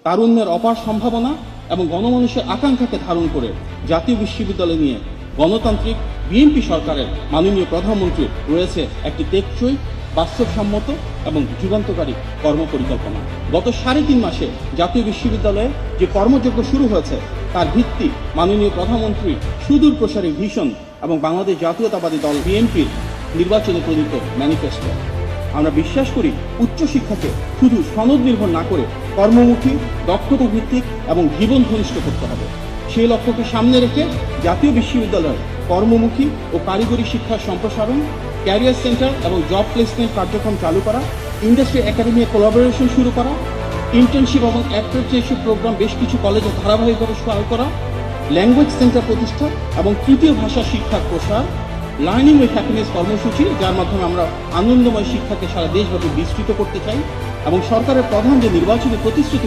তারুণ্যের অপার সম্ভাবনা এবং গণমানুষের আকাঙ্ক্ষাকে ধারণ করে জাতীয় বিশ্ববিদ্যালয় নিয়ে গণতান্ত্রিক বিএনপি সরকারের মাননীয় প্রধানমন্ত্রী রয়েছে একটি টেকসই, বাস্তবসম্মত এবং যুগান্তকারী কর্মপরিকল্পনা। গত 3.5 মাসে জাতীয় বিশ্ববিদ্যালয়ে যে কর্মযজ্ঞ শুরু হয়েছে তার ভিত্তি মাননীয় প্রধানমন্ত্রীর সুদূর প্রসারী ভিশন এবং বাংলাদেশ জাতীয়তাবাদী দল বিএনপির নির্বাচনে প্রণীত ম্যানিফেস্টো। আমরা বিশ্বাস করি উচ্চশিক্ষাকে শুধু সনদ নির্ভর না করে কর্মমুখী, দক্ষতা ভিত্তিক এবং জীবন ঘনিষ্ঠ করতে হবে। সেই লক্ষ্যকে সামনে রেখে জাতীয় বিশ্ববিদ্যালয়ের কর্মমুখী ও কারিগরি শিক্ষার সম্প্রসারণ, ক্যারিয়ার সেন্টার এবং জব প্লেসমেন্ট কার্যক্রম চালু করা, ইন্ডাস্ট্রি একাডেমি কোলাবোরেশন শুরু করা, ইন্টার্নশিপ এবং অ্যাপ্রেন্টিসশিপ প্রোগ্রাম বেশ কিছু কলেজে ধারাবাহিকভাবে চালু করা, ল্যাঙ্গুয়েজ সেন্টার প্রতিষ্ঠা এবং তৃতীয় ভাষা শিক্ষার প্রসার, লার্নিং উইথ হ্যাপিনেস কর্মসূচি, যার মাধ্যমে আমরা আনন্দময় শিক্ষাকে সারা দেশব্যাপী বিস্তৃত করতে চাই, এবং সরকারের প্রধান যে নির্বাচনী প্রতিশ্রুতি